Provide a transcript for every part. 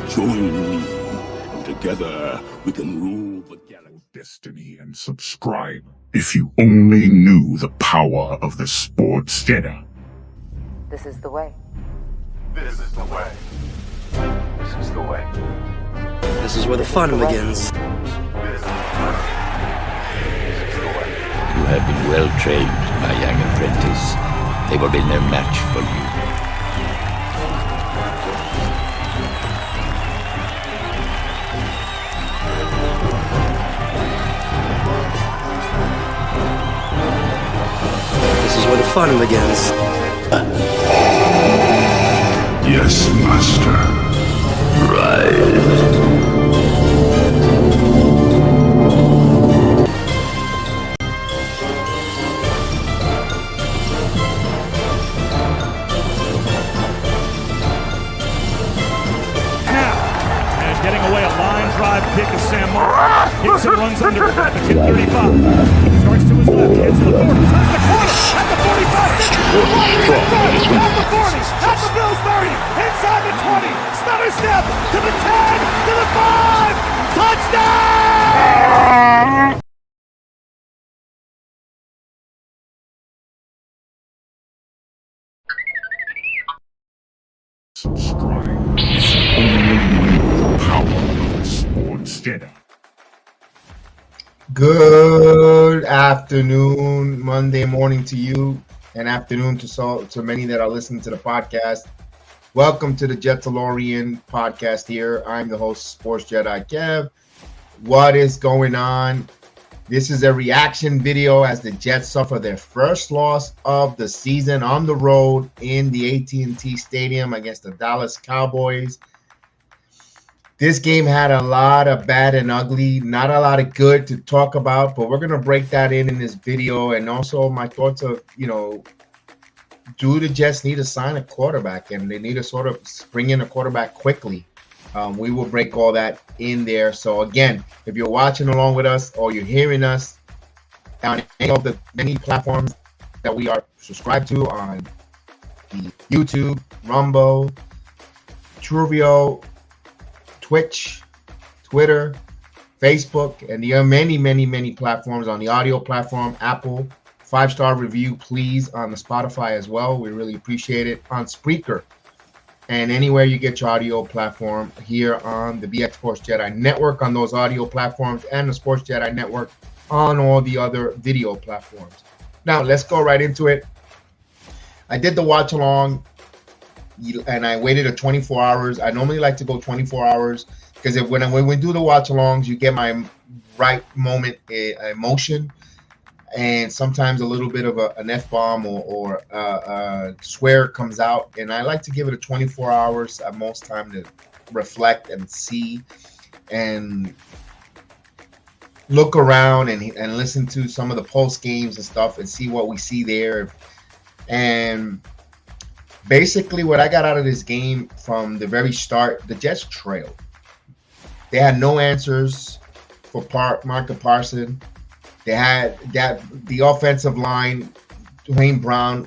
Join me, and together we can rule the galaxy. Destiny and subscribe if you only knew the power of the sports Jedi. This is the way. This is the way. This is the way. This is where the fun begins. This is the way. You have been well trained, my young apprentice. They will be no match for you. This is where the fun begins. Yes, Master. Rise. Getting away, a line drive pick of Sam Martin. Hits and runs under the 35. Starts to his left, hits the 40, turns the corner, at the 45, at the 40, at the Bills 30, inside the 20, stutter step, to the 10, to the 5, touchdown! Subscribe if you only knew the power of the sports Jedi. Good afternoon, Monday morning to you, and afternoon to many that are listening to the podcast. Welcome to the Jets-Alorian podcast here. I'm the host, Sports Jedi Kev. What is going on? This is a reaction video as the Jets suffer their first loss of the season on the road in the AT&T Stadium against the Dallas Cowboys. This game had a lot of bad and ugly, not a lot of good to talk about, but we're going to break that in this video. And also my thoughts of, do the Jets need to sign a quarterback, and they need to sort of bring in a quarterback quickly. We will break all that in there. So again, if you're watching along with us or you're hearing us on any of the many platforms that we are subscribed to on the YouTube, Rumble, Truvio, Twitch, Twitter, Facebook, and the many platforms on the audio platform, Apple, 5-star review, please, on the Spotify as well. We really appreciate it. On Spreaker and anywhere you get your audio platform here on the BX Sports Jedi Network on those audio platforms, and the Sports Jedi Network on all the other video platforms. Now, let's go right into it. I did the watch along, and I waited 24 hours. I normally like to go 24 hours because when we do the watch alongs, you get my right moment emotion, and sometimes a little bit of an F-bomb or swear comes out. And I like to give it 24 hours at most time to reflect and see and look around and listen to some of the post games and stuff and see what we see there. And basically what I got out of this game from the very start, the Jets trailed. They had no answers for Marcus Parsons. They had the offensive line, Dwayne Brown.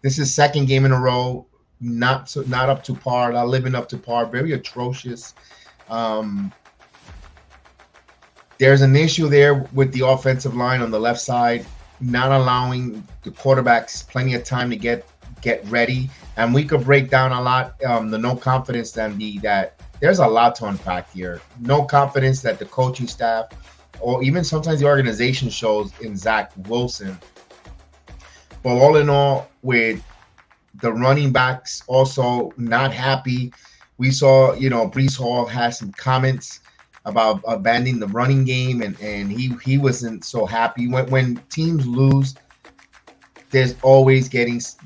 This is second game in a row, not up to par, not living up to par, very atrocious. There's an issue there with the offensive line on the left side, not allowing the quarterbacks plenty of time to get ready. And we could break down a lot the no confidence and that there's a lot to unpack here. No confidence that the coaching staff or even sometimes the organization shows in Zach Wilson. But all in all, with the running backs also not happy. We saw, Breece Hall had some comments about abandoning the running game, and he wasn't so happy. When teams lose, there's always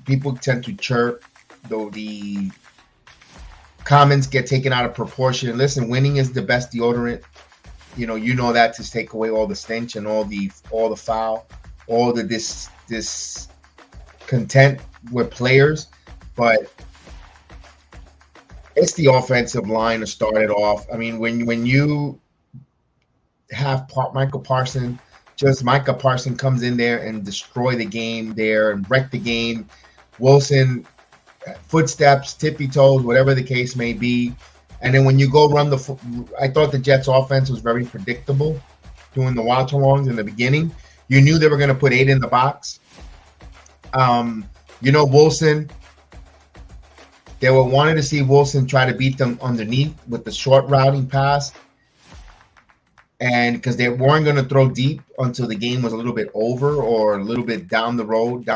people tend to chirp, though the comments get taken out of proportion. Listen, winning is the best deodorant. You know that, to take away all the stench and all the foul, all the discontent with players. But it's the offensive line to start it off. I mean, when you have Micah Parsons comes in there and destroy the game there and wreck the game. Wilson, footsteps, tippy toes, whatever the case may be. And then when you go run I thought the Jets offense was very predictable doing the watch-alongs in the beginning. You knew they were going to put 8 in the box. Wilson, they were wanting to see Wilson try to beat them underneath with the short routing pass. And because they weren't going to throw deep until the game was a little bit over or a little bit down the road,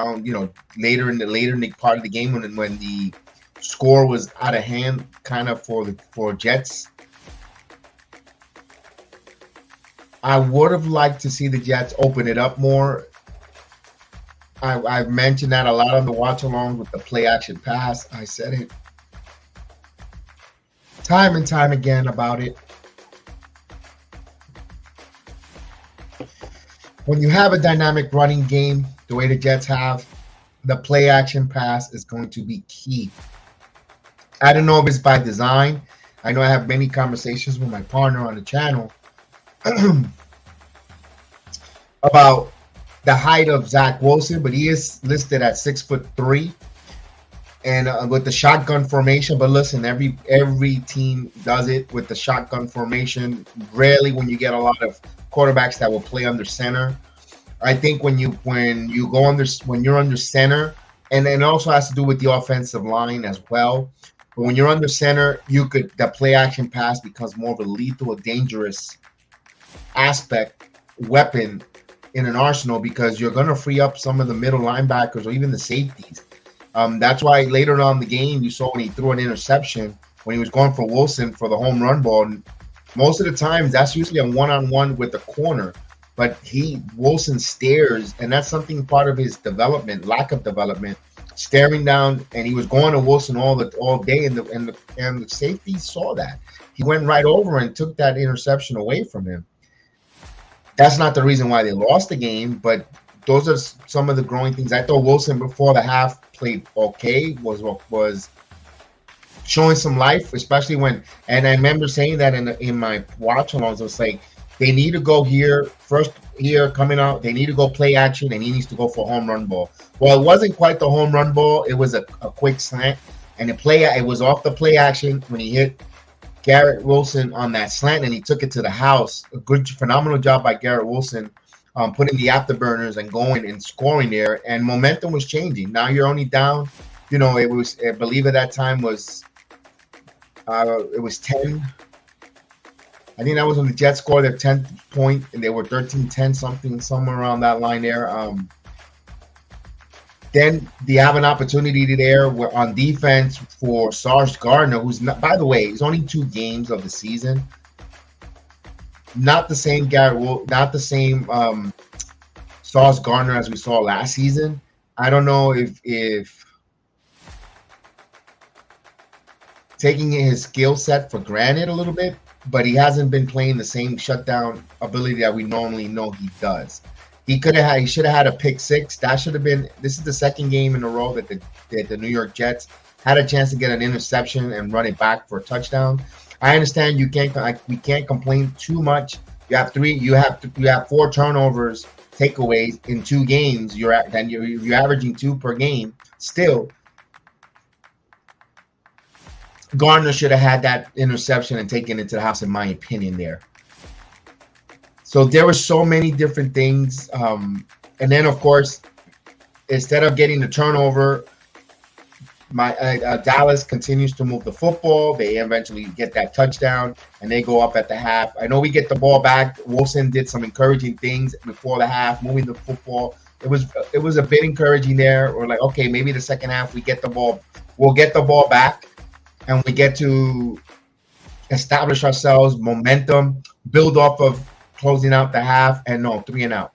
later in the part of the game when the score was out of hand, kind of for Jets. I would have liked to see the Jets open it up more. I've mentioned that a lot on the watch along with the play action pass. I said it time and time again about it. When you have a dynamic running game, the way the Jets have, the play action pass is going to be key. I don't know if it's by design. I know I have many conversations with my partner on the channel about the height of Zach Wilson, but he is listed at 6'3", and with the shotgun formation. But listen, every team does it with the shotgun formation. Rarely when you get a lot of quarterbacks that will play under center. I think when you're under center, and it also has to do with the offensive line as well. But when you're under center, the play action pass becomes more of a lethal, dangerous weapon in an arsenal, because you're going to free up some of the middle linebackers or even the safeties. That's why later on in the game, you saw when he threw an interception, when he was going for Wilson for the home run ball. And most of the times, that's usually a one-on-one with the corner. But Wilson stares, and that's something part of his development, lack of development, staring down, and he was going to Wilson all day, and the safety saw that. He went right over and took that interception away from him. That's not the reason why they lost the game, but those are some of the growing things. I thought Wilson before the half played okay, was showing some life, especially when, and I remember saying that in my watch-alongs, it was like, they need to go coming out, they need to go play action, and he needs to go for a home run ball. Well, it wasn't quite the home run ball. It was a quick slant, and it was off the play action when he hit Garrett Wilson on that slant, and he took it to the house. A good, phenomenal job by Garrett Wilson, putting the afterburners and going and scoring there, and momentum was changing. Now you're only down, it was, I believe at that time it was 10. I think that was when the Jets scored their 10th point, and they were 13-10, somewhere around that line there. Then they have an opportunity there on defense for Sauce Gardner, who's not, by the way, it's only 2 games of the season. Not the same Sauce Gardner as we saw last season. I don't know if taking his skill set for granted a little bit, but he hasn't been playing the same shutdown ability that we normally know he does. He should have had a pick 6. That should have been. This is the second game in a row that the New York Jets had a chance to get an interception and run it back for a touchdown. I understand we can't complain too much. You have 4 turnovers, takeaways in 2 games. You're averaging 2 per game. Still, Gardner should have had that interception and taken it to the house, in my opinion, there. So there were so many different things. And then, of course, instead of getting the turnover, Dallas continues to move the football. They eventually get that touchdown, and they go up at the half. I know we get the ball back. Wilson did some encouraging things before the half, moving the football. It was a bit encouraging there. We're like, okay, maybe the second half we'll get the ball back, and we get to establish ourselves, momentum, build off of closing out the half, and 3 and out.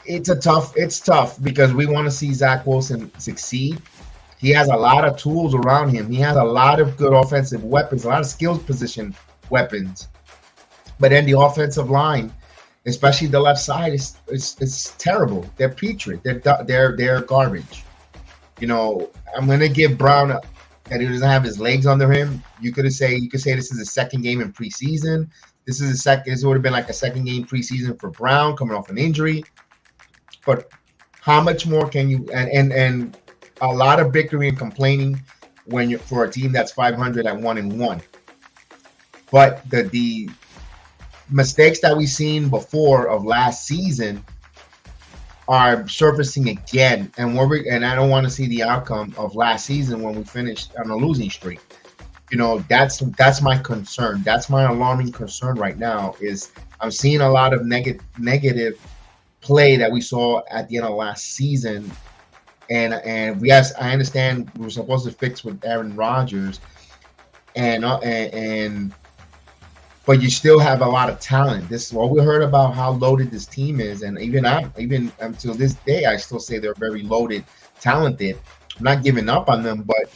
It's tough because we want to see Zach Wilson succeed. He has a lot of tools around him. He has a lot of good offensive weapons, a lot of skills position weapons. But then the offensive line, especially the left side, is terrible. They're putrid. They're garbage. I'm going to give Brown that he doesn't have his legs under him. You could say this is the second game in preseason. This would have been like a second game preseason for Brown coming off an injury. But how much more can you and a lot of bickering and complaining when you're for a team that's 500 at 1-1. But the mistakes that we've seen before of last season are surfacing again, and I don't want to see the outcome of last season when we finished on a losing streak. That's my concern. That's my alarming concern right now. Is I'm seeing a lot of negative play that we saw at the end of last season, and yes, I understand we were supposed to fix with Aaron Rodgers, but you still have a lot of talent. This is what we heard about how loaded this team is, and even until this day, I still say they're very loaded, talented. I'm not giving up on them, but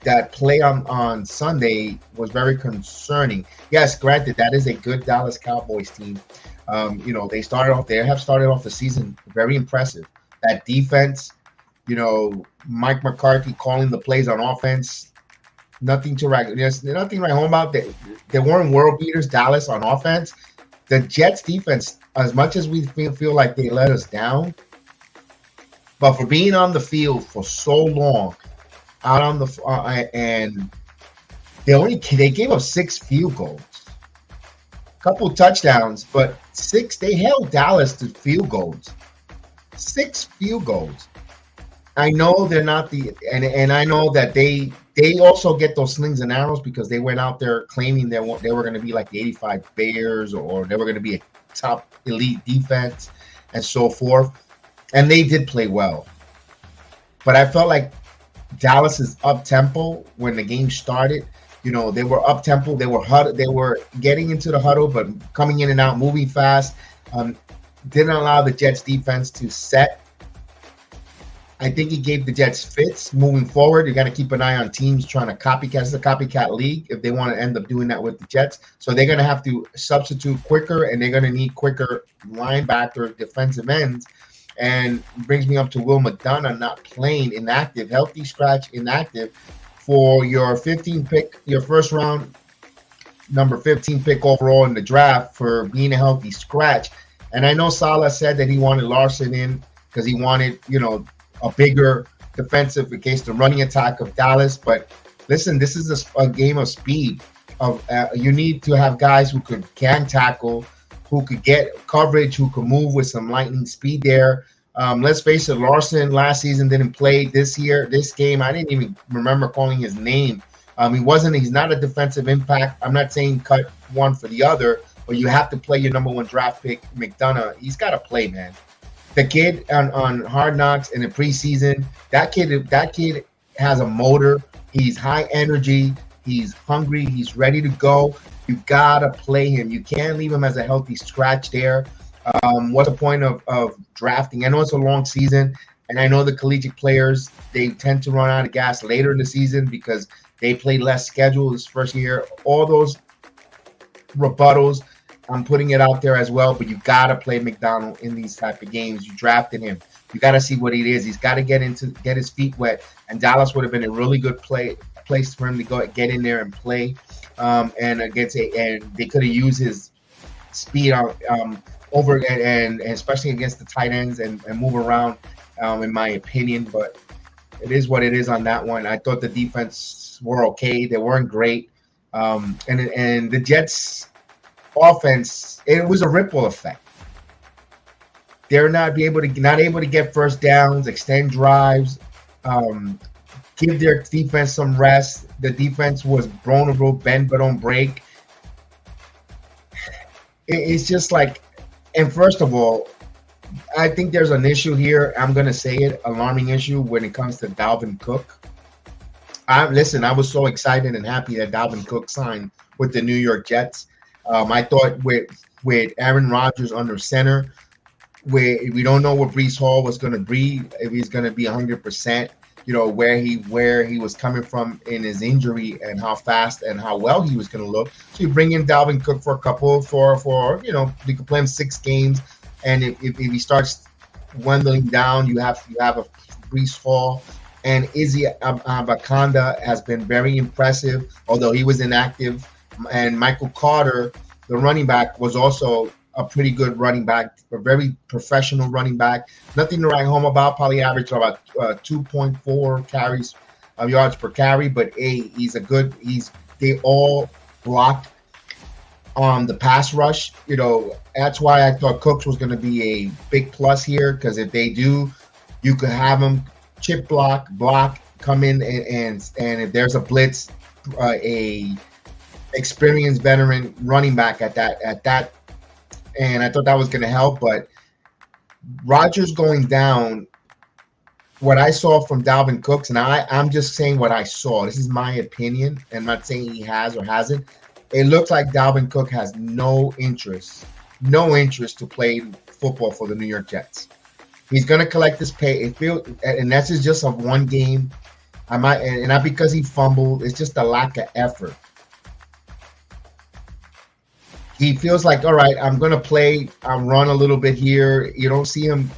that play on Sunday was very concerning. Yes, granted, that is a good Dallas Cowboys team. They have started off the season very impressive. That defense, Mike McCarthy calling the plays on offense. There's nothing right home about. They weren't world beaters, Dallas, on offense. The Jets defense, as much as we feel like they let us down, but for being on the field for so long, out on the and they gave up 6 field goals, a couple touchdowns, but 6. They held Dallas to field goals, 6 field goals. I know they're not and I know that they also get those slings and arrows because they went out there claiming they were going to be like the 85 Bears or they were going to be a top elite defense and so forth. And they did play well. But I felt like Dallas's up-tempo when the game started, they were up-tempo. They were getting into the huddle, but coming in and out, moving fast. Didn't allow the Jets defense to set. I think he gave the Jets fits moving forward. You got to keep an eye on teams trying to copycat. It's a copycat league if they want to end up doing that with the Jets. So they're going to have to substitute quicker, and they're going to need quicker linebacker defensive ends. And brings me up to Will McDonough not playing, inactive, healthy scratch, inactive for your 15 pick, your first round, number 15 pick overall in the draft for being a healthy scratch. And I know Saleh said that he wanted Larson in because he wanted, a bigger defensive against the running attack of Dallas. But listen, this is a game of speed. You need to have guys who can tackle, who could get coverage, who could move with some lightning speed there. Let's face it, Larson last season didn't play this game. I didn't even remember calling his name. He's not a defensive impact. I'm not saying cut one for the other, but you have to play your number 1 draft pick, McDonough. He's got to play, man. The kid on Hard Knocks in the preseason, that kid has a motor. He's high energy. He's hungry. He's ready to go. You gotta play him. You can't leave him as a healthy scratch there. What's the point of drafting? I know it's a long season, and I know the collegiate players, they tend to run out of gas later in the season because they play less schedule this first year. All those rebuttals, I'm putting it out there as well, but you got to play McDonald in these type of games. You drafted him. You got to see what he is. He's got to get his feet wet, and Dallas would have been a really good place for him to get in there and play. And they could have used his speed over and especially against the tight ends and move around, in my opinion. But it is what it is on that one. I thought the defense were okay. They weren't great. And the Jets offense, it was a ripple effect. They're not able to get first downs, extend drives, give their defense some rest. The defense was vulnerable, bend but don't break. It's just like, and first of all, I think there's an issue here. I'm going to say it, alarming issue when it comes to Dalvin Cook. I was so excited and happy that Dalvin Cook signed with the New York Jets. I thought with Aaron Rodgers under center, we don't know what Breece Hall was going to be, if he's going to be 100%, where he was coming from in his injury and how fast and how well he was going to look. So you bring in Dalvin Cook for a couple you can play him 6 games, and if he starts dwindling down, you have a Breece Hall and Izzy Abakanda has been very impressive, although he was inactive. And Michael Carter, the running back, was also a pretty good running back, a very professional running back. Nothing to write home about. Probably averaged about 2.4 carries yards per carry, but they all block on the pass rush. You know, that's why I thought Cooks was going to be a big plus here, because if they do, you could have them chip block, come in, and if there's a blitz, a experienced veteran running back at that, and I thought that was going to help. But Rodgers going down, what I saw from Dalvin Cooks, and I'm just saying what I saw. This is my opinion. I'm not saying he has or hasn't. It looks like Dalvin Cook has no interest to play football for the New York Jets. He's going to collect his pay. And that's just of one game. And not because he fumbled. It's just a lack of effort. He feels like, all right, I'm going to play. I'll run a little bit here. You don't see him.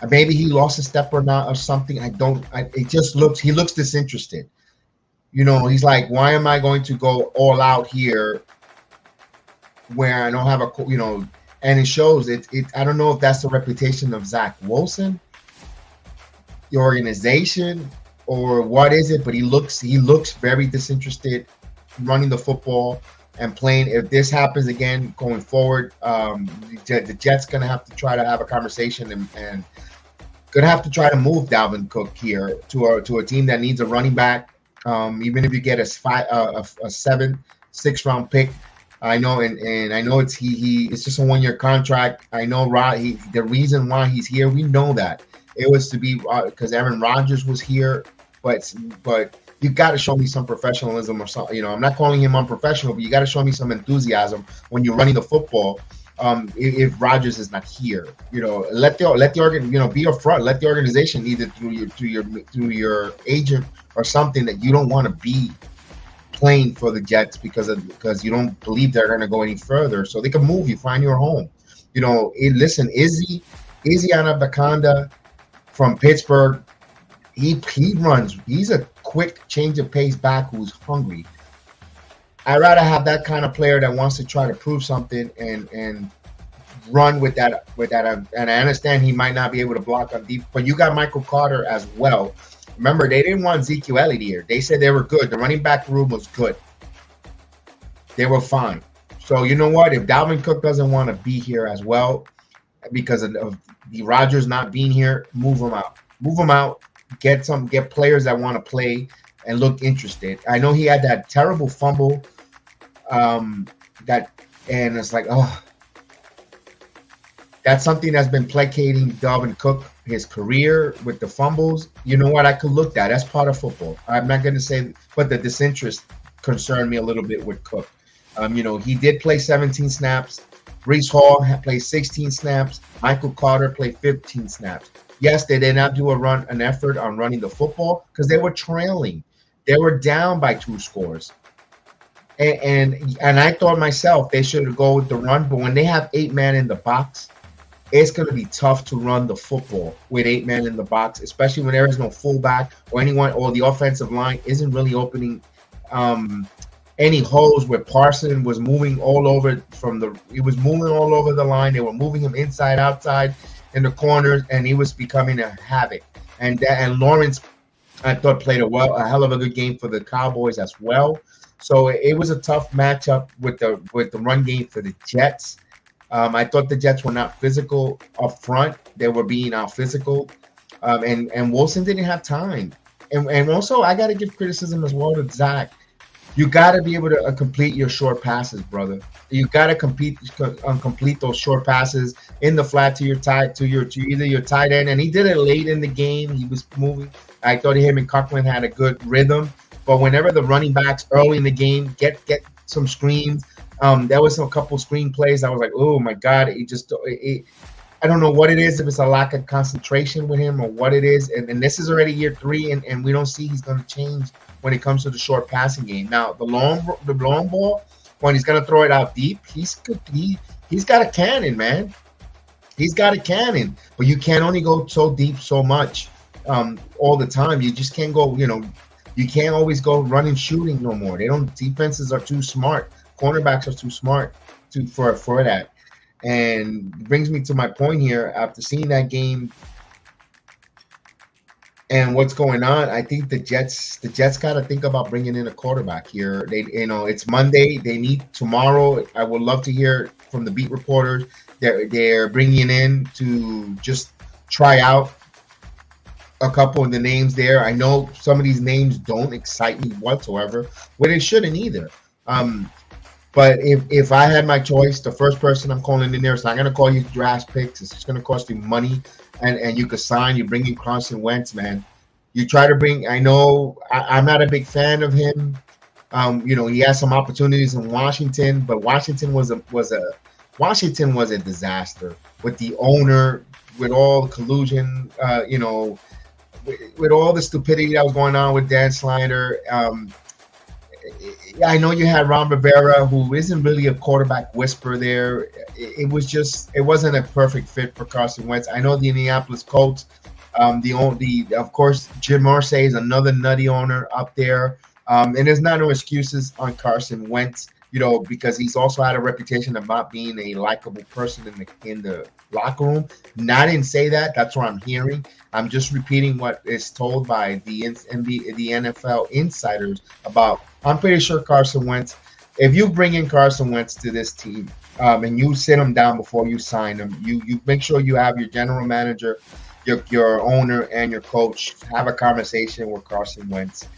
Maybe he lost a step or not or something. He looks disinterested. You know, he's like, why am I going to go all out here where I don't have and it shows it. I don't know if that's the reputation of Zach Wilson, the organization, or what is it, but he looks very disinterested running the football and playing. If this happens again going forward, the Jets going to have to try to have a conversation and going to have to try to move Dalvin Cook here to a team that needs a running back. Even if you get a 7th, 6th round pick, I know, and I know it's it's just a 1-year contract. I know the reason why he's here, we know that it was to be because Aaron Rodgers was here, but you got to show me some professionalism or something. You know, I'm not calling him unprofessional, but you got to show me some enthusiasm when you're running the football. If Rodgers is not here, you know, let the be upfront. Let the organization, either through your agent or something, that you don't want to be playing for the Jets because you don't believe they're going to go any further, so they can move you, find your home. You know, listen, Izzy Abakanda from Pittsburgh, he runs. He's a quick change of pace back who's hungry. I'd rather have that kind of player that wants to try to prove something and run with that. And I understand he might not be able to block on deep, but you got Michael Carter as well. Remember, they didn't want Zeke Elliott here. They said they were good. The running back room was good. They were fine. So you know what? If Dalvin Cook doesn't want to be here as well because of the Rodgers not being here, move him out. Move him out. Get players that want to play and look interested. I know he had that terrible fumble. And it's like, that's something that's been placating Dalvin Cook his career with the fumbles. You know what? I could look that. That's part of football. I'm not going to say, but the disinterest concerned me a little bit with Cook. You know, he did play 17 snaps. Breece Hall played 16 snaps. Michael Carter played 15 snaps. Yes, they did not do an effort on running the football because they were trailing. They were down by 2 scores. And I thought myself they should go with the run, but when they have 8 men in the box, it's going to be tough to run the football with 8 men in the box, especially when there is no fullback or anyone, or the offensive line isn't really opening any holes where Parson was moving all over he was moving all over the line. They were moving him inside, outside, in the corners, and he was becoming a havoc. And Lawrence, I thought, played a hell of a good game for the Cowboys as well. So it was a tough matchup with the run game for the Jets. I thought the Jets were not physical up front. They were being out physical. And Wilson didn't have time. And also, I got to give criticism as well to Zach. You got to be able to complete your short passes, brother. You got to complete those short passes in the flat to either your tight end. And he did it late in the game. He was moving. I thought him and Coughlin had a good rhythm. But whenever the running backs early in the game get some screens, there was a couple screen plays. I was like, oh my God, I don't know what it is, if it's a lack of concentration with him or what it is. And this is already year 3, and we don't see he's going to change when it comes to the short passing game. Now, the long ball, when he's going to throw it out deep, he's got a cannon, man. He's got a cannon, but you can only go so deep so much. all the time. You just can't go, you can't always go running shooting no more. Defenses are too smart. Cornerbacks are too smart for that. And it brings me to my point here. After seeing that game and what's going on, I think the Jets got to think about bringing in a quarterback here. It's Monday. They need tomorrow. I would love to hear from the beat reporters. They're bringing in to just try out a couple of the names there. I know some of these names don't excite me whatsoever, but they shouldn't either. But if I had my choice, the first person I'm calling in there, it's not going to call you draft picks. It's just going to cost you money, and you could sign. You bring in Carson Wentz, man. You try to bring. I know I'm not a big fan of him. He has some opportunities in Washington, but Washington was a disaster with the owner, with all the collusion. With all the stupidity that was going on with Dan Snyder. I know you had Ron Rivera, who isn't really a quarterback whisperer there. It wasn't a perfect fit for Carson Wentz. I know the Indianapolis Colts, of course, Jim Irsay is another nutty owner up there. And there's no excuses on Carson Wentz, because he's also had a reputation of not being a likable person in the locker room. And I didn't say that. That's what I'm hearing. I'm just repeating what is told by the NFL insiders about. I'm pretty sure Carson Wentz, if you bring in Carson Wentz to this team and you sit him down before you sign him, you make sure you have your general manager, your owner, and your coach have a conversation with Carson Wentz.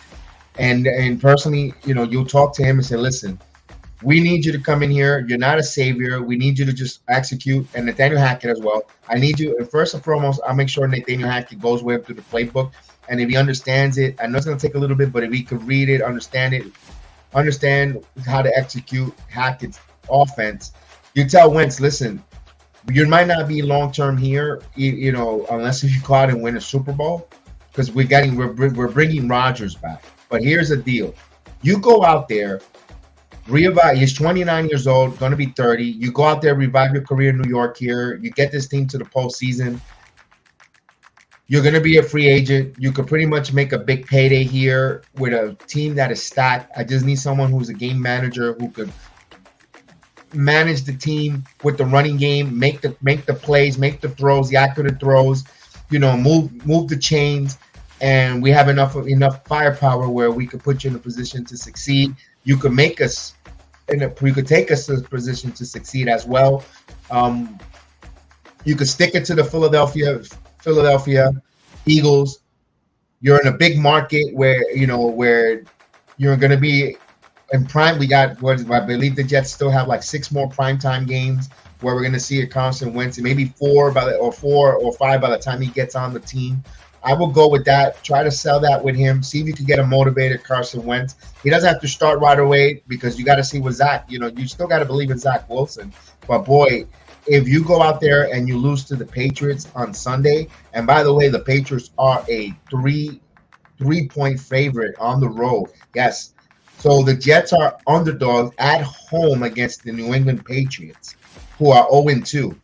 And personally, you'll talk to him and say, listen, we need you to come in here. You're not a savior. We need you to just execute. And Nathaniel Hackett as well. I need you. And first and foremost, I'll make sure Nathaniel Hackett goes with him through the playbook. And if he understands it, I know it's going to take a little bit, but if he could read it, understand how to execute Hackett's offense, you tell Wentz, listen, you might not be long-term here, unless you go out and win a Super Bowl, because we're bringing Rodgers back. But here's the deal. You go out there, revive. He's 29 years old, going to be 30. You go out there, revive your career in New York here. You get this team to the postseason. You're going to be a free agent. You could pretty much make a big payday here with a team that is stacked. I just need someone who's a game manager who could manage the team with the running game, make the plays, make the throws, the accurate throws, move the chains, and we have enough firepower where we could put you in a position to succeed. You could make us, you could take us to a position to succeed as well. You could stick it to the Philadelphia Eagles. You're in a big market where you're going to be in prime. We got I believe the Jets still have like 6 more primetime games where we're going to see a Carson Wentz, maybe 4 or 5 by the time he gets on the team. I will go with that. Try to sell that with him. See if you can get a motivated Carson Wentz. He doesn't have to start right away because you got to see with Zach. You still got to believe in Zach Wilson. But boy, if you go out there and you lose to the Patriots on Sunday, and by the way, the Patriots are a 3-point favorite on the road. Yes. So the Jets are underdogs at home against the New England Patriots, who are 0-2.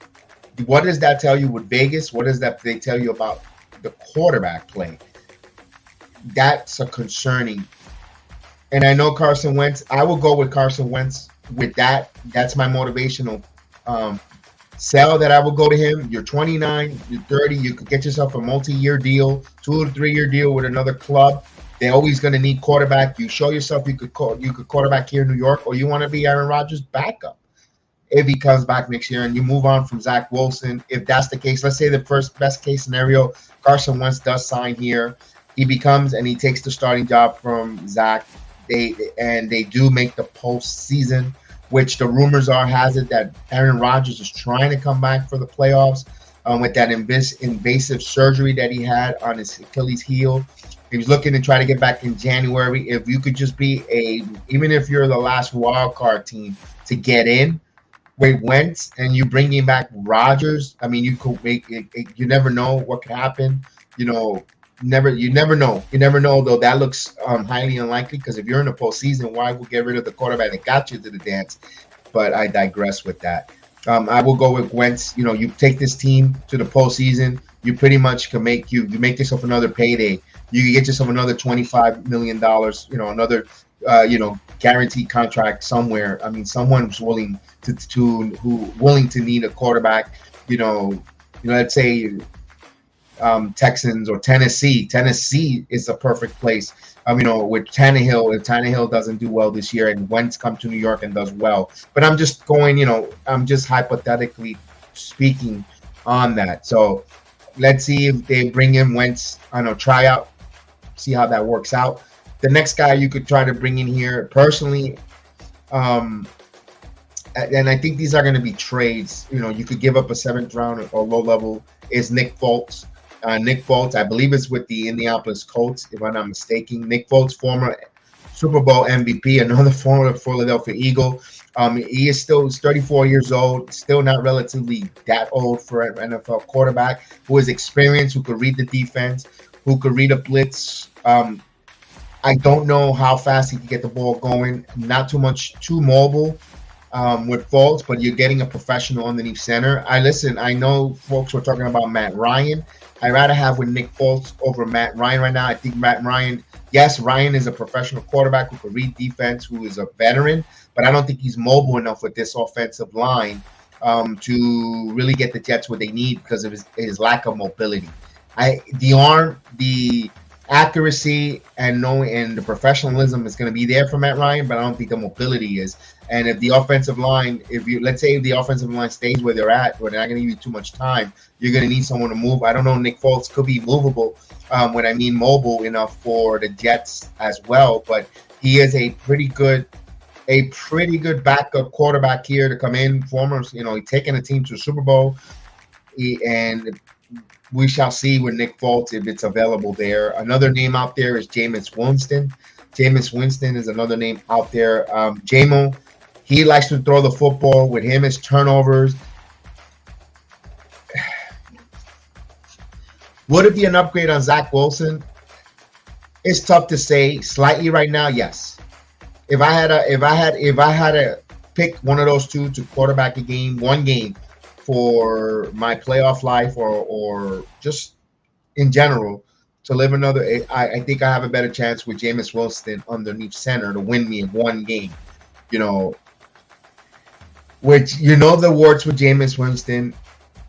What does that tell you with Vegas? What does that they tell you about the quarterback play? That's a concerning. And I know Carson Wentz. I will go with Carson Wentz with that. That's my motivational sell that I will go to him. You're 29, you're 30. You could get yourself a multi-year deal, 2 to 3 year deal with another club. They're always going to need quarterback. You show yourself you could quarterback here in New York, or you want to be Aaron Rodgers' backup if he comes back next year, and you move on from Zach Wilson. If that's the case, let's say the best case scenario, Carson Wentz does sign here. He takes the starting job from Zach. They do make the postseason, which the rumors has it that Aaron Rodgers is trying to come back for the playoffs with that invasive surgery that he had on his Achilles heel. He was looking to try to get back in January. If you could just be even if you're the last wild card team to get in with Wentz and you bringing back Rodgers, I mean, you could make it. You never know what could happen. You never know. You never know, though. That looks highly unlikely because if you're in the postseason, why would get rid of the quarterback that got you to the dance? But I digress with that. I will go with Wentz. You take this team to the postseason. you pretty much can make yourself another payday. You can get yourself another $25 million, another guaranteed contract somewhere. I mean, someone's willing to need a quarterback. Let's say Texans or Tennessee. Tennessee is a perfect place. With Tannehill, if Tannehill doesn't do well this year and Wentz comes to New York and does well. But I'm just I'm just hypothetically speaking on that. So let's see if they bring in Wentz on a tryout, see how that works out. The next guy you could try to bring in here, personally, and I think these are going to be trades. You could give up a 7th round or low level, is Nick Foles. Nick Foles, I believe it's with the Indianapolis Colts, if I'm not mistaken. Nick Foles, former Super Bowl MVP, another former Philadelphia Eagle. He is still 34 years old, still not relatively that old for an NFL quarterback, who is experienced, who could read the defense, who could read a blitz. I don't know how fast he can get the ball going. Not too mobile with Foles, but you're getting a professional underneath center. I know folks were talking about Matt Ryan. I'd rather have with Nick Foles over Matt Ryan right now. I think Ryan is a professional quarterback who can read defense, who is a veteran, but I don't think he's mobile enough with this offensive line to really get the Jets what they need because of his lack of mobility. The arm, the accuracy, and the professionalism is going to be there for Matt Ryan, but I don't think the mobility is. And if the offensive line, let's say the offensive line stays where they're at, where they're not going to give you too much time, you're going to need someone to move. I don't know. Nick Foles could be movable. When I mean mobile enough for the Jets as well, but he is a pretty good backup quarterback here to come in. He's taking a team to a Super Bowl, and we shall see with Nick Foles if it's available there. Another name out there is Jameis Winston. Jameis Winston is another name out there. Jamo, he likes to throw the football. With him, his turnovers. Would it be an upgrade on Zach Wilson? It's tough to say. Slightly right now, yes. If I had to pick one of those two to quarterback one game for my playoff life or just in general to live another, I think I have a better chance with Jameis Winston underneath center to win me in one game. Which the warts with Jameis Winston.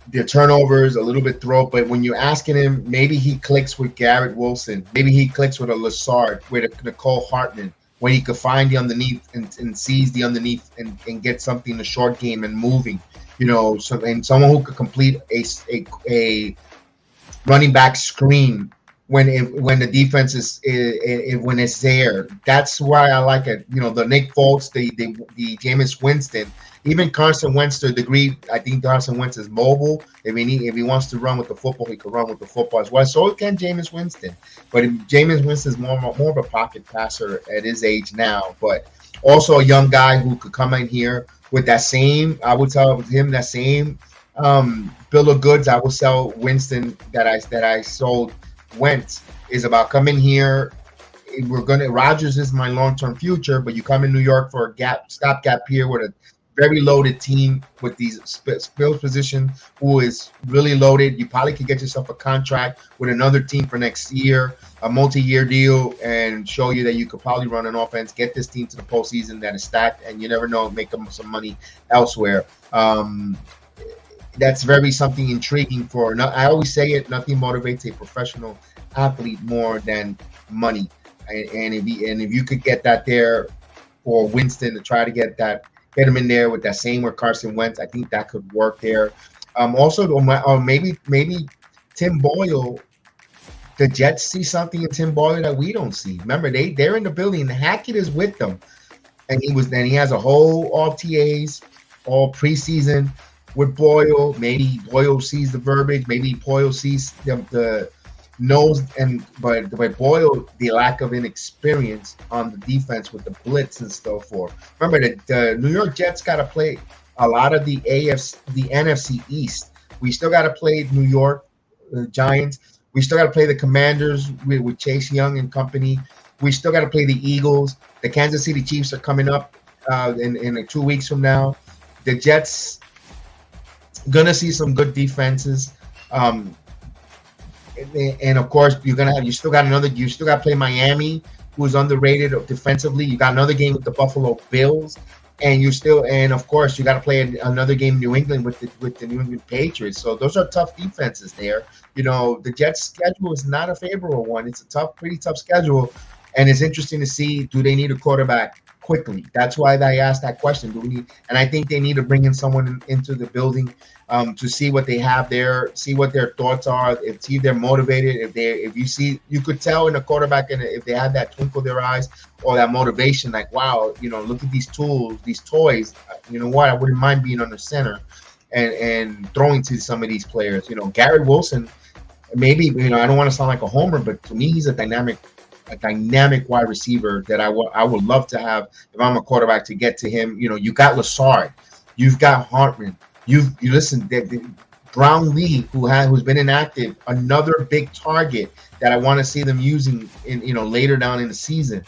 The turnovers, a little bit throw, but when you're asking him, maybe he clicks with Garrett Wilson. Maybe he clicks with a Lazard, with a Nicole Hartman, where he could find the underneath and seize the underneath and get something in the short game and moving. And someone who could complete a running back screen when the defense is when it's there. That's why I like it. The Nick Foles, the Jameis Winston. Even Carson Wentz to a degree, I think Carson Wentz is mobile. If he wants to run with the football, he can run with the football as well. So can Jameis Winston. But Jameis Winston is more of a pocket passer at his age now. But also a young guy who could come in here with that same, I would tell him that same bill of goods I would sell Winston that I sold Wentz, is about coming here. Rodgers is my long-term future, but you come in New York for a stopgap here with a very loaded team with these skills position who is really loaded. You probably could get yourself a contract with another team for next year, a multi-year deal, and show you that you could probably run an offense, get this team to the postseason that is stacked, and you never know, make them some money elsewhere. That's very something intriguing for. I always say it: nothing motivates a professional athlete more than money. And if you could get that there for Winston to try to get him in there with that same with Carson Wentz, I think that could work there. Or maybe Tim Boyle. The Jets see something in Tim Boyle that we don't see. Remember, they're in the building. Hackett is with them, and he has a whole all TAs, all preseason with Boyle. Maybe Boyle sees the verbiage. Maybe Boyle sees the knows, but Boyle, the lack of inexperience on the defense with the blitz and so forth. Remember that the New York Jets got to play a lot of the NFC East. We still got to play New York Giants. We still got to play the Commanders with Chase Young and company. We still got to play the Eagles. The Kansas City Chiefs are coming up in 2 weeks from now. The Jets gonna see some good defenses. and of course you still got to play Miami, who's underrated defensively. You got another game with the Buffalo Bills, and of course you got to play another game in New England with the New England Patriots. So those are tough defenses there. The Jets' schedule is not a favorable one. It's a pretty tough schedule, and it's interesting to see, do they need a quarterback quickly? That's why I asked that question. And I think they need to bring in someone into the building to see what they have there, see what their thoughts are, see if they're motivated. You could tell in a quarterback, and if they have that twinkle in their eyes or that motivation, like, wow, look at these tools, these toys. You know what? I wouldn't mind being under center and throwing to some of these players. Garrett Wilson, maybe, I don't want to sound like a homer, but to me, he's a dynamic wide receiver that I would love to have if I'm a quarterback, to get to him. You got Lassard, you've got Hartman, you listen, Brown Lee, who's been inactive, another big target that I want to see them using in later down in the season.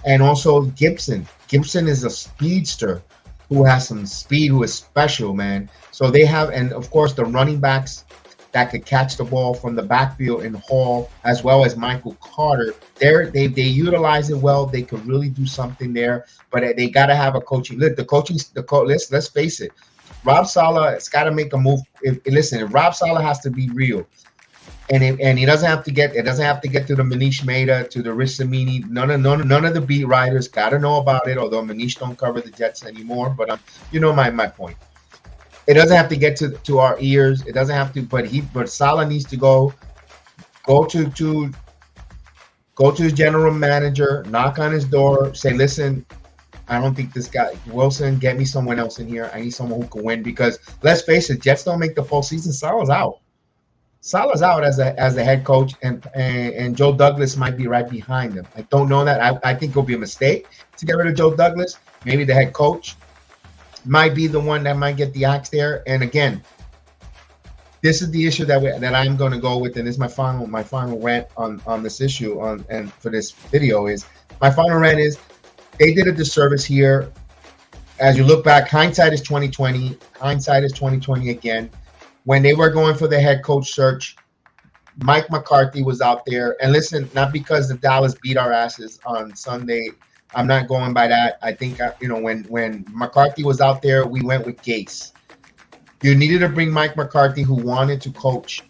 And also Gibson is a speedster who has some speed, who is special, man. So they have, and of course the running backs that could catch the ball from the backfield in Hall, as well as Michael Carter. They utilize it well. They could really do something there, but they got to have a coaching. Let's face it. Rob Saleh has got to make a move. If Rob Saleh has to be real, and he doesn't have to get to the Manish Mehta, to the Rich Samini. None of the beat writers got to know about it. Although Manish don't cover the Jets anymore, but my point. It doesn't have to get to our ears. It doesn't have to, but Saleh needs to go to his general manager, knock on his door, say, listen, I don't think this guy Wilson, get me someone else in here. I need someone who can win, because let's face it, Jets don't make the postseason. Saleh's out. Saleh's out as a head coach, and Joe Douglas might be right behind him. I don't know that. I think it'll be a mistake to get rid of Joe Douglas. Maybe the head coach might be the one that might get the axe there. And again, this is the issue that I'm going to go with, and this is my final rant on this issue and for this video is, my final rant is, they did a disservice here. As you look back, hindsight is 2020. Hindsight is 2020 again. When they were going for the head coach search, Mike McCarthy was out there. And listen, not because the Dallas beat our asses on Sunday. I'm not going by that. I think, when McCarthy was out there, we went with Gase. You needed to bring Mike McCarthy, who wanted to coach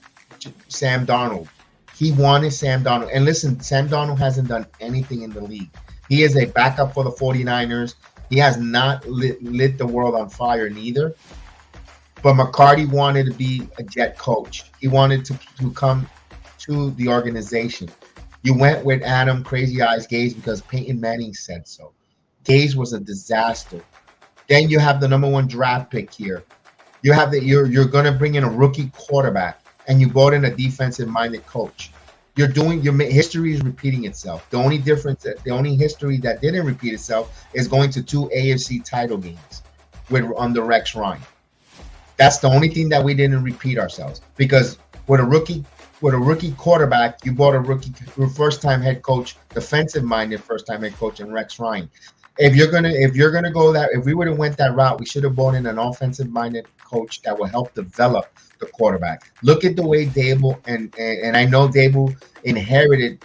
Sam Darnold. He wanted Sam Darnold. And listen, Sam Darnold hasn't done anything in the league. He is a backup for the 49ers. He has not lit the world on fire neither. But McCarthy wanted to be a Jet coach. He wanted to come to the organization. You went with Adam Crazy Eyes Gase because Peyton Manning said so. Gase was a disaster. Then you have the number 1 draft pick here. You have you're going to bring in a rookie quarterback, and you brought in a defensive-minded coach. Your history is repeating itself. The only history that didn't repeat itself is going to 2 AFC title games under Rex Ryan. That's the only thing that we didn't repeat ourselves, because with a rookie quarterback, you bought a first-time head coach, defensive-minded first-time head coach, and Rex Ryan. If you're gonna go that, if we would have went that route, we should have brought in an offensive-minded coach that will help develop the quarterback. Look at the way Dable and I know Dable inherited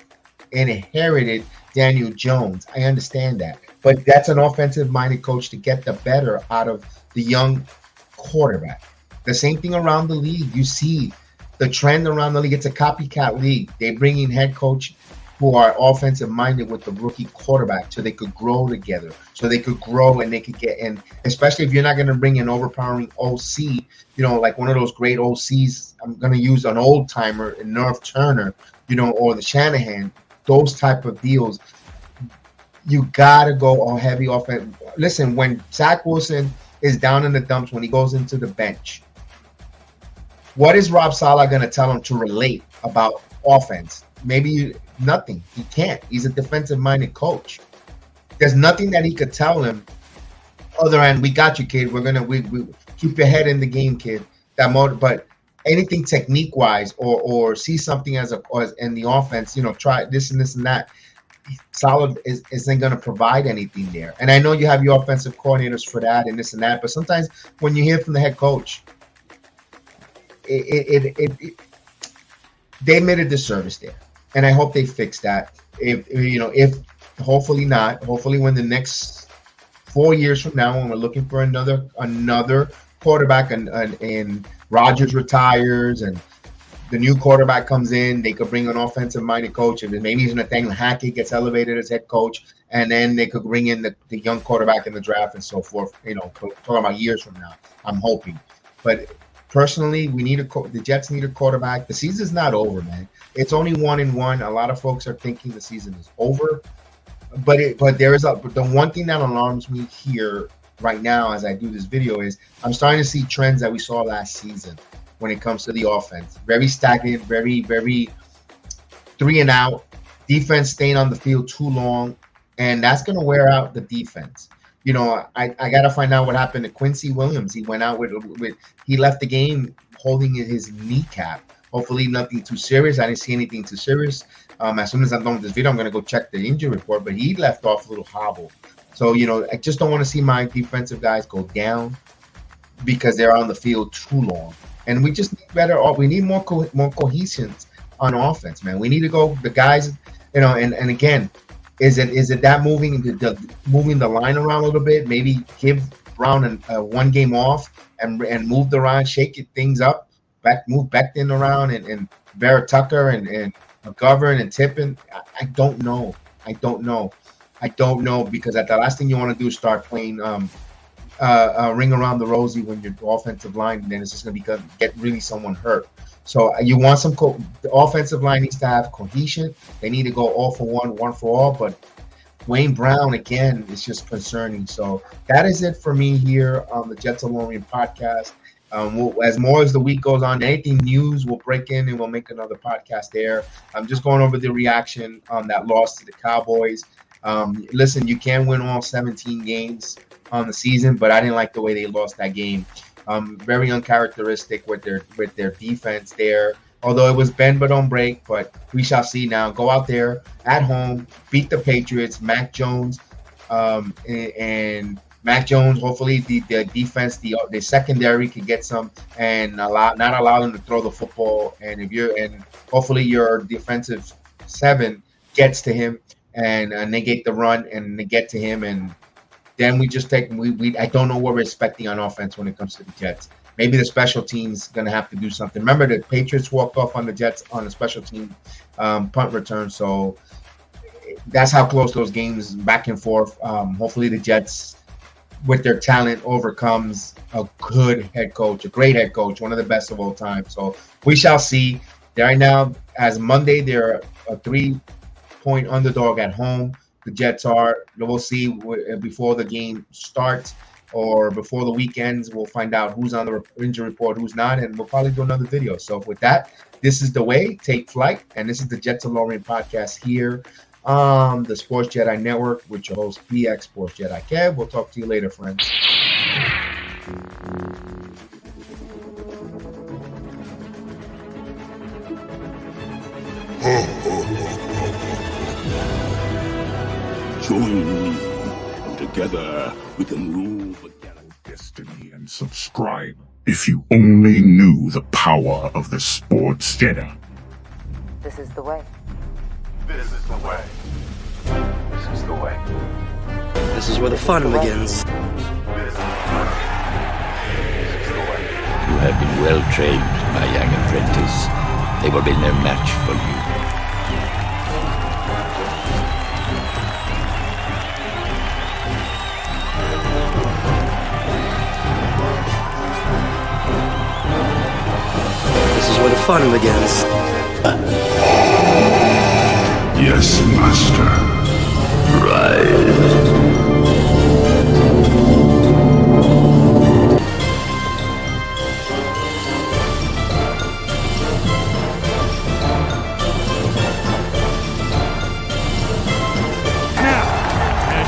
Daniel Jones. I understand that, but that's an offensive-minded coach to get the better out of the young quarterback. The same thing around the league. You see the trend around the league. It's a copycat league. They bring in head coach who are offensive minded with the rookie quarterback, so they could grow together, so they could grow and they could get in. Especially if you're not going to bring an overpowering OC, like one of those great OCs. I'm going to use an old timer, Nerf Turner, or the Shanahan. Those type of deals. You got to go on heavy offense. Listen, when Zach Wilson is down in the dumps, when he goes into the bench, what is Rob Saleh going to tell him to relate about offense? Maybe nothing. He can't. He's a defensive-minded coach. There's nothing that he could tell him other than, we got you, kid. We keep your head in the game, kid. But anything technique-wise or see something as in the offense, try this and this and that. Saleh isn't going to provide anything there. And I know you have your offensive coordinators for that and this and that, but sometimes when you hear from the head coach, they made a disservice there, and I hope they fix that. If hopefully not, hopefully when the next 4 years from now, when we're looking for another quarterback, and Rodgers retires and the new quarterback comes in, they could bring an offensive-minded coach, and then maybe Nathaniel Hackett gets elevated as head coach, and then they could bring in the young quarterback in the draft and so forth. Talking about years from now, I'm hoping. But personally, the Jets need a quarterback. The season's not over, man. It's only 1-1. A lot of folks are thinking the season is over, but the one thing that alarms me here right now as I do this video is I'm starting to see trends that we saw last season when it comes to the offense. Very stagnant, very, very 3 and out. Defense staying on the field too long, and that's going to wear out the defense. I got to find out what happened to Quincy Williams. He went out he left the game holding his kneecap. Hopefully nothing too serious. I didn't see anything too serious. As soon as I'm done with this video, I'm going to go check the injury report, but he left off a little hobble. So, I just don't want to see my defensive guys go down because they're on the field too long. And we just need better. We need more cohesion on offense, man. We need to go the guys, and again, is it that moving the line around a little bit? Maybe give Brown one game off and move the line, shake things up, move Becton around and Vera Tucker and McGovern and Tippin. I don't know because the last thing you want to do is start playing ring around the rosy when your offensive line, and then it's just going to get really someone hurt. So you want the offensive line needs to have cohesion. They need to go all for one for all. But Wayne Brown, again, is just concerning. So that is it for me here on the Jets-Alorian podcast. As the week goes on, anything news, we'll break in and we'll make another podcast there. I'm just going over the reaction on that loss to the Cowboys. Listen, you can win all 17 games on the season, but I didn't like the way they lost that game. Very uncharacteristic with their defense there. Although it was bend but don't break, but we shall see now. Go out there at home, beat the Patriots, Mac Jones, and Mac Jones. Hopefully the defense, the secondary can get some and not allow them to throw the football. And hopefully your defensive 7 gets to him and negate the run and they get to him, and then we just I don't know what we're expecting on offense when it comes to the Jets. Maybe the special team's going to have to do something. Remember, the Patriots walked off on the Jets on a special team punt return, so that's how close those games back and forth. Hopefully the Jets, with their talent, overcomes a great head coach, one of the best of all time. So we shall see. Right now, as Monday, they're a 3-point underdog at home. The Jets are. We'll see before the game starts or before the weekends. We'll find out who's on the injury report, who's not, and we'll probably do another video. So with that, this is The Way. Take flight. And this is the Jets-Alorian podcast here on the Sports Jedi Network with your host, PX Sports Jedi Kev. We'll talk to you later, friends. Join me, and together we can rule the galaxy. Destiny and subscribe if you only knew the power of the Sports Jedi. This is the way. This is the way. This is the way. This is where the fun begins. This is the way. This is the way. You have been well trained, my young apprentice. They will be no match for you. This is where the fun begins. Yes, Master.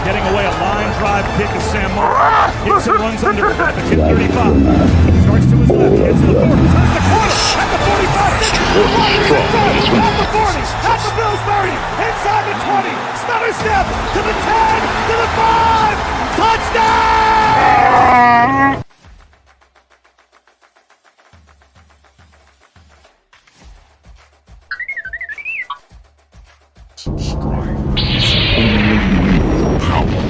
Getting away, a line drive pick of Sam Martin. Hits and runs under at the 35. Starts to his left, gets to the 40, turns the corner, at the 45, at the 40, at the Bills 30, inside the 20, stutter step, to the 10, to the 5,